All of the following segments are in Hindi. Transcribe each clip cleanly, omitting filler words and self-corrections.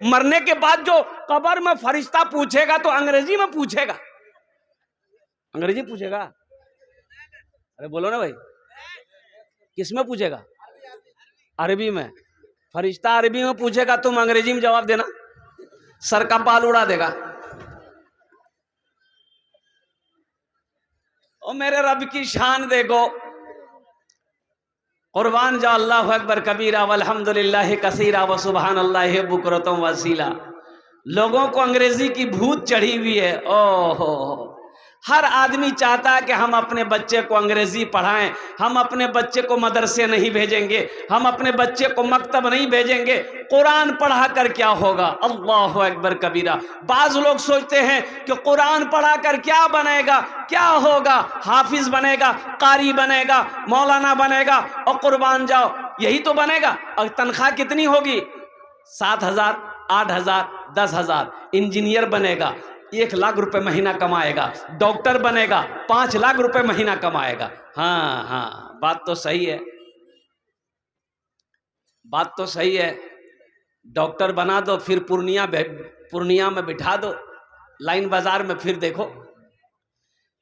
मरने के बाद जो कब्र में फरिश्ता पूछेगा तो अंग्रेजी में पूछेगा, अंग्रेजी पूछेगा। अरे बोलो ना भाई, किस में पूछेगा? अरबी में। फरिश्ता अरबी में पूछेगा, तुम अंग्रेजी में जवाब देना, सर का बाल उड़ा देगा। ओ मेरे रब की शान देखो, कुर्बान जा अल्लाहु अकबर कबीरा वल्हम्दुलिल्लाहि कसीरा व सुबहानल्लाहि बुकरतम वसीला। लोगों को अंग्रेजी की भूत चढ़ी हुई है। ओहो, हर आदमी चाहता है कि हम अपने बच्चे को अंग्रेजी पढ़ाएं, हम अपने बच्चे को मदरसे नहीं भेजेंगे, हम अपने बच्चे को मकतब नहीं भेजेंगे, कुरान पढ़ा कर क्या होगा? अल्लाहु अकबर कबीरा। बाज लोग सोचते हैं कि कुरान पढ़ा कर क्या बनेगा, क्या होगा? हाफिज बनेगा, कारी बनेगा, मौलाना बनेगा, और कुर्बान जाओ यही तो बनेगा। और तनख्वाह कितनी होगी? 7,000, 8,000, 10,000। इंजीनियर बनेगा 1 लाख रुपए महीना कमाएगा, डॉक्टर बनेगा 5 लाख रुपए महीना कमाएगा। हाँ हाँ, बात तो सही है, बात तो सही है। डॉक्टर बना दो, फिर पूर्णिया में बिठा दो, लाइन बाजार में, फिर देखो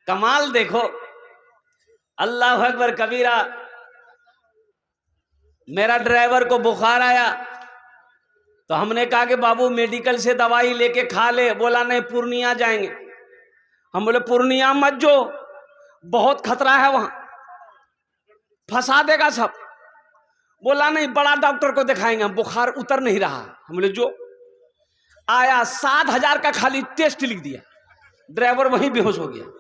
कमाल देखो। अल्लाह अकबर कबीरा। मेरा ड्राइवर को बुखार आया तो हमने कहा कि बाबू मेडिकल से दवाई लेके खा ले। बोला नहीं, पूर्णिया जाएंगे। हम बोले पूर्णिया मत जो, बहुत खतरा है वहां, फंसा देगा सब। बोला नहीं, बड़ा डॉक्टर को दिखाएंगे, बुखार उतर नहीं रहा। हम बोले जो। आया 7,000 का खाली टेस्ट लिख दिया, ड्राइवर वहीं बेहोश हो गया।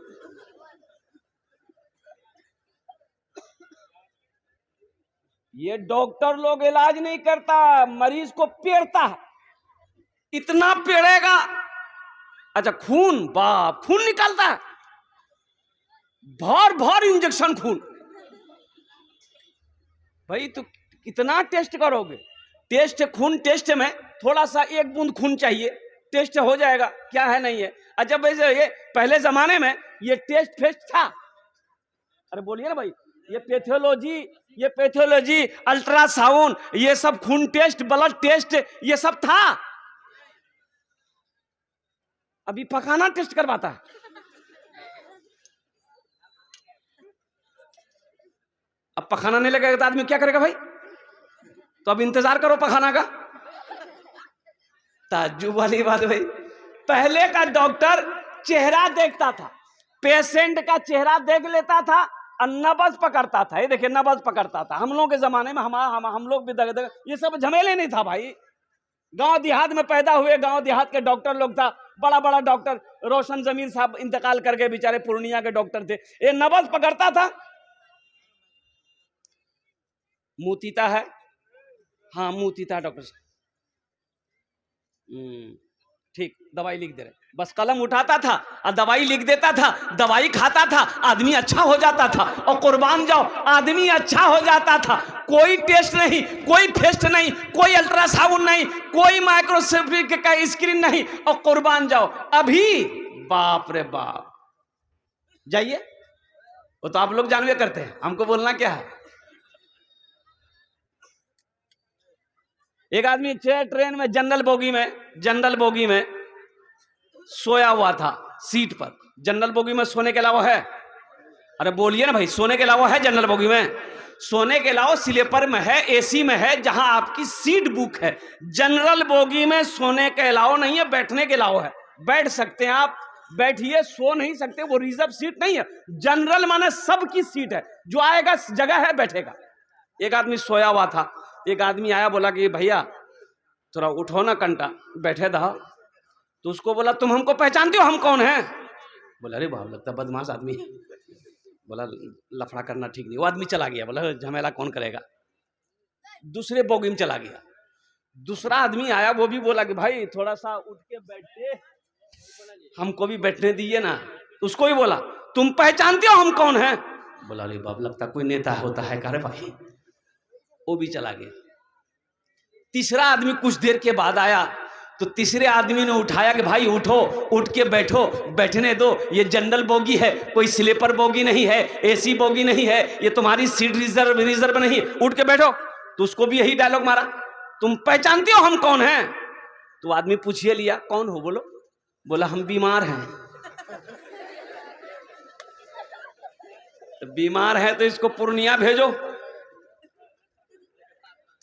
ये डॉक्टर लोग इलाज नहीं करता, मरीज को पेड़ता है। इतना पेड़ेगा, अच्छा खून, बाप खून निकालता है, भर भर इंजेक्शन खून। भाई तो कितना टेस्ट करोगे? टेस्ट खून, टेस्ट में थोड़ा सा 1 बूंद खून चाहिए, टेस्ट हो जाएगा, क्या है नहीं है। अच्छा वैसे ये पहले जमाने में ये टेस्ट फेस्ट था। अरे बोलिए ना भाई, ये पैथोलॉजी, अल्ट्रासाउंड, ये सब खून टेस्ट, ब्लड टेस्ट, ये सब था। अभी पखाना टेस्ट करवाता है। अब पखाना नहीं लगेगा तो आदमी क्या करेगा भाई? तो अब इंतजार करो पखाना का। ताज्जुब वाली बात भाई। पहले का डॉक्टर चेहरा देखता था, पेशेंट का चेहरा देख लेता था और नब्ज पकड़ता था। ये देखिए, नब्ज पकड़ता था। हम लोगों के जमाने में हम लोग भी दग ये सब झमेले नहीं था भाई। गांव देहात में पैदा हुए, गांव देहात के डॉक्टर लोग था, बड़ा बड़ा डॉक्टर। रोशन जमीन साहब इंतकाल कर गए, बेचारे पूर्णिया के डॉक्टर थे। ये नब्ज पकड़ता था। मुतीता है, हाँ मुतीता डॉक्टर साहब, ठीक, दवाई लिख दे रहे। बस कलम उठाता था और दवाई लिख देता था, दवाई खाता था, आदमी अच्छा हो जाता था। और कुर्बान जाओ, आदमी अच्छा हो जाता था। कोई टेस्ट नहीं, कोई फेस्ट नहीं, कोई अल्ट्रासाउंड नहीं, कोई माइक्रोस्कोपी का स्क्रीन नहीं, और कुर्बान जाओ अभी बाप रे बाप। जाइए, वो तो आप लोग जानवे करते हैं, हमको बोलना क्या है। एक आदमी ट्रेन में जनरल बोगी में सोया हुआ था सीट पर। जनरल बोगी में सोने के अलावा है? अरे बोलिए ना भाई, सोने के अलावा है जनरल बोगी में? सोने के अलावा स्लीपर में है, एसी में है, जहां आपकी सीट बुक है। जनरल बोगी में सोने के अलावा नहीं है, बैठने के अलावा है। बैठ सकते हैं आप, बैठिए, सो नहीं सकते, वो रिजर्व सीट नहीं है। जनरल माने सबकी सीट है, जो आएगा जगह है, बैठेगा। एक आदमी सोया हुआ था, एक आदमी आया, बोला कि भैया थोड़ा उठो ना कंटा, बैठे रहो। तो उसको बोला, तुम हमको पहचानते हो, हम कौन हैं? बोला अरे बाप, लगता बदमाश आदमी है। बोला लफड़ा करना ठीक नहीं। वो आदमी चला गया, बोला झमेला कौन करेगा। दूसरे बोगी में चला गया। दूसरा आदमी आया, वो भी बोला कि भाई थोड़ा सा उठ के बैठते, हमको भी बैठने दीजिए ना। उसको भी बोला, तुम पहचानते हो हम कौन हैं? बोला अरे बाप, लगता कोई नेता होता है का रे भाई। वो भी चला गया। तीसरा आदमी कुछ देर के बाद आया, तो तीसरे आदमी ने उठाया कि भाई उठो, उठ के बैठो, बैठने दो, ये जनरल बोगी है, कोई स्लीपर बोगी नहीं है, एसी बोगी नहीं है, ये तुम्हारी सीट रिजर्व नहीं, उठ के बैठो। तो उसको भी यही डायलॉग मारा, तुम पहचानते हो हम कौन हैं? तो आदमी पूछिए लिया, कौन हो? बोलो। बोला हम बीमार हैं। तो बीमार है तो इसको पूर्णिया भेजो।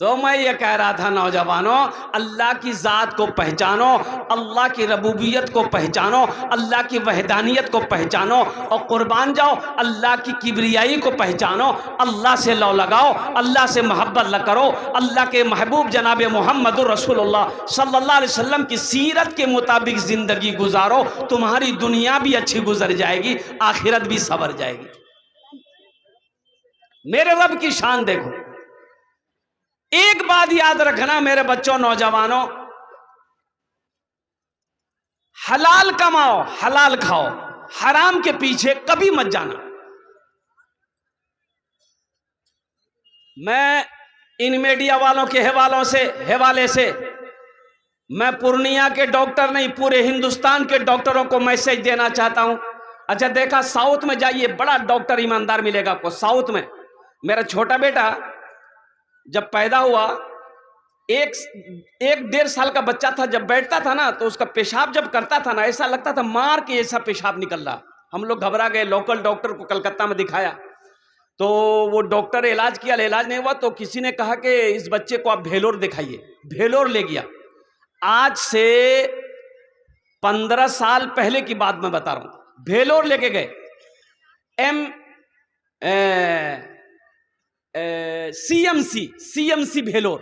तो मैं ये कह रहा था नौजवानों, अल्लाह की ज़ात को पहचानो, अल्लाह की रबूबियत को पहचानो, अल्लाह की वहदानियत को पहचानो और कुर्बान जाओ, अल्लाह की किबरियाई को पहचानो, अल्लाह से लौ लगाओ, अल्लाह से मोहब्बत ल करो, अल्लाह के महबूब जनाब मोहम्मद रसूलुल्लाह सल्लल्लाहु अलैहि वसल्लम की सीरत के मुताबिक ज़िंदगी गुजारो। तुम्हारी दुनिया भी अच्छी गुजर जाएगी, आखिरत भी सवर जाएगी। मेरे रब की शान देखो। एक बात याद रखना मेरे बच्चों, नौजवानों, हलाल कमाओ, हलाल खाओ, हराम के पीछे कभी मत जाना। मैं इन मीडिया वालों के हवाले से मैं पूर्णिया के डॉक्टर नहीं, पूरे हिंदुस्तान के डॉक्टरों को मैसेज देना चाहता हूं। अच्छा देखा, साउथ में जाइए, बड़ा डॉक्टर ईमानदार मिलेगा आपको। साउथ में मेरा छोटा बेटा जब पैदा हुआ, एक 1.5 साल का बच्चा था, जब बैठता था ना तो उसका पेशाब जब करता था ना, ऐसा लगता था मार के ऐसा पेशाब निकल रहा। हम लोग घबरा गए, लोकल डॉक्टर को कलकत्ता में दिखाया, तो वो डॉक्टर इलाज किया, इलाज नहीं हुआ तो किसी ने कहा कि इस बच्चे को आप भेलोर दिखाइए। भेलोर ले गया। आज से 15 साल पहले की बात मैं बता रहा हूं। भेलोर लेके गए, सीएमसी भेलोर।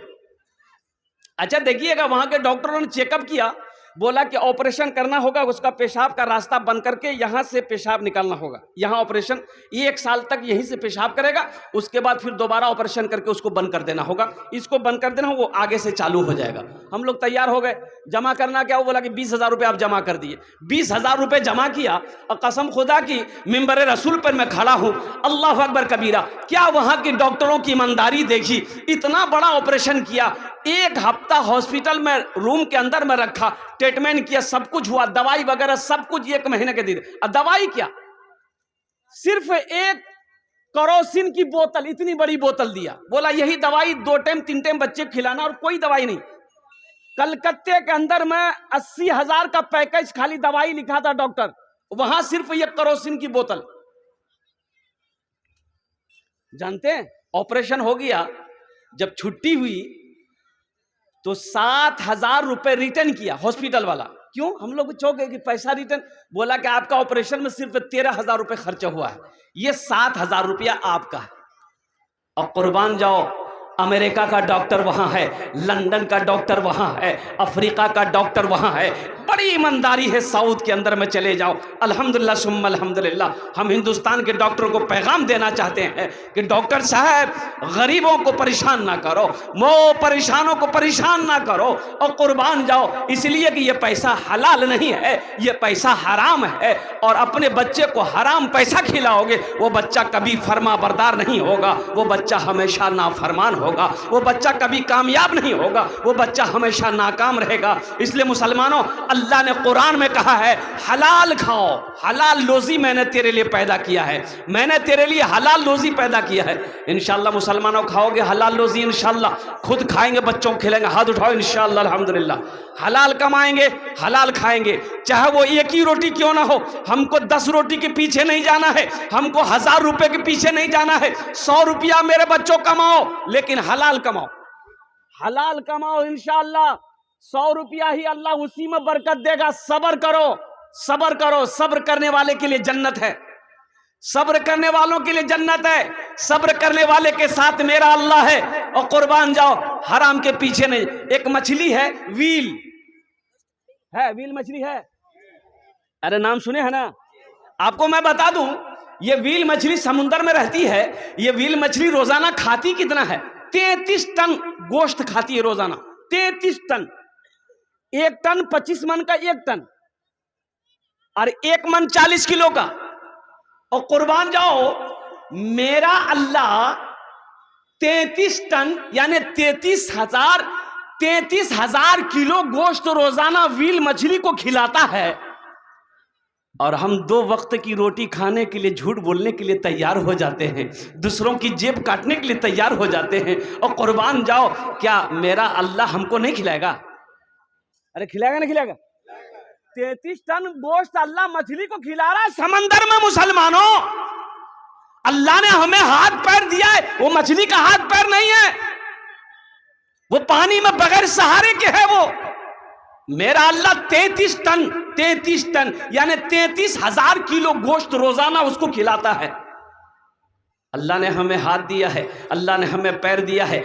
अच्छा देखिएगा, वहां के डॉक्टरों ने चेकअप किया, बोला कि ऑपरेशन करना होगा, उसका पेशाब का रास्ता बंद करके यहां से पेशाब निकालना होगा। यहां ऑपरेशन 1 साल तक यहीं से पेशाब करेगा, उसके बाद फिर दोबारा ऑपरेशन करके उसको बंद कर देना होगा। इसको बंद कर देना, वो आगे से चालू हो जाएगा। हम लोग तैयार हो गए। जमा करना क्या, वो बोला कि 20,000 रुपये आप जमा कर दिए। 20,000 रुपये जमा किया और कसम खुदा की मिंबर रसूल पर मैं खड़ा हूं, अल्लाह अकबर कबीरा। क्या वहां के डॉक्टरों की ईमानदारी देखी, इतना बड़ा ऑपरेशन किया। 1 हफ्ता हॉस्पिटल में रूम के अंदर में रखा, ट्रीटमेंट किया, सब कुछ हुआ, दवाई वगैरह सब कुछ 1 महीने के दी। अब दवाई क्या, सिर्फ 1 केरोसिन की बोतल, इतनी बड़ी बोतल दिया, बोला यही दवाई 2 टाइम 3 टाइम बच्चे को खिलाना, और कोई दवाई नहीं। कलकत्ते के अंदर में 80,000 का पैकेज खाली दवाई लिखा था डॉक्टर, वहां सिर्फ 1 केरोसिन की बोतल। जानते हैं, ऑपरेशन हो गया, जब छुट्टी हुई तो 7,000 रुपए रिटर्न किया हॉस्पिटल वाला। क्यों? हम लोग चौंक गए कि पैसा रिटर्न। बोला कि आपका ऑपरेशन में सिर्फ 13,000 रुपए खर्चा हुआ है, ये 7,000 रुपया आपका है। और कुर्बान जाओ, अमेरिका का डॉक्टर वहां है, लंदन का डॉक्टर वहां है, अफ्रीका का डॉक्टर वहां है। बड़ी ईमानदारी है साउथ के अंदर में चले जाओ। अल्हम्दुलिल्लाह सुम्मा अल्हम्दुलिल्लाह। हम हिंदुस्तान के डॉक्टरों को पैगाम देना चाहते हैं कि डॉक्टर साहब, गरीबों को परेशान ना करो, वो परेशानों को परेशान ना करो, और कुर्बान जाओ, इसलिए कि ये पैसा हलाल नहीं है, ये पैसा हराम है। और अपने बच्चे को हराम पैसा खिलाओगे, वो बच्चा कभी फर्मा बरदार नहीं होगा, वो बच्चा हमेशा नाफरमान होगा, वो बच्चा कभी कामयाब नहीं होगा, वो बच्चा हमेशा नाकाम रहेगा। इसलिए मुसलमानों, अल्लाह ने कुरान में कहा है, हलाल खाओ, हलाल रोजी मैंने तेरे लिए पैदा किया है, मैंने तेरे लिए हलाल रोजी पैदा किया है। इंशाअल्लाह मुसलमानों, खाओगे हलाल रोजी, इंशाअल्लाह खुद खाएंगे, बच्चों को खिलाएंगे। हाथ उठाओ, इंशाअल्लाह अल्हम्दुलिल्लाह। हलाल कमाएंगे, हलाल खाएंगे, चाहे वो 1 ही रोटी क्यों ना हो। हमको 10 रोटी के पीछे नहीं जाना है, हमको 1000 रुपए के पीछे नहीं जाना है। 100 रुपया मेरे बच्चों कमाओ, लेकिन हलाल कमाओ, हलाल कमाओ। इंशाअल्लाह 100 रुपया ही अल्लाह उसी में बरकत देगा। सब्र करो, सब्र करो, सब्र करने वाले के लिए जन्नत है, सब्र करने वालों के लिए जन्नत है, सब्र करने वाले के साथ मेरा अल्लाह है। और कुर्बान जाओ, हराम के पीछे नहीं। एक मछली है, व्हील है, व्हील मछली है, अरे नाम सुने है ना। आपको मैं बता दूं, ये व्हील मछली समुद्र में रहती है। ये व्हील मछली रोजाना खाती कितना है? 33 टन गोश्त खाती है रोजाना, 33 टन। 1 टन 25 मन का 1 टन, और 1 मन 40 किलो का। और कुर्बान जाओ, मेरा अल्लाह 33 टन यानी 33,000 किलो गोश्त रोजाना व्हील मछली को खिलाता है। और हम 2 वक्त की रोटी खाने के लिए झूठ बोलने के लिए तैयार हो जाते हैं, दूसरों की जेब काटने के लिए तैयार हो जाते हैं। और कुर्बान जाओ, क्या मेरा अल्लाह हमको नहीं खिलाएगा? अरे खिलाएगा ना खिलाएगा? 33 टन गोश्त अल्लाह मछली को खिला रहा है समंदर में। मुसलमानों, अल्लाह ने हमें हाथ पैर दिया है, वो मछली का हाथ पैर नहीं है, वो पानी में बगैर सहारे के है। वो मेरा अल्लाह 33 टन यानी 33,000 किलो गोश्त रोजाना उसको खिलाता है। अल्लाह ने हमें हाथ दिया है, अल्लाह ने हमें पैर दिया है,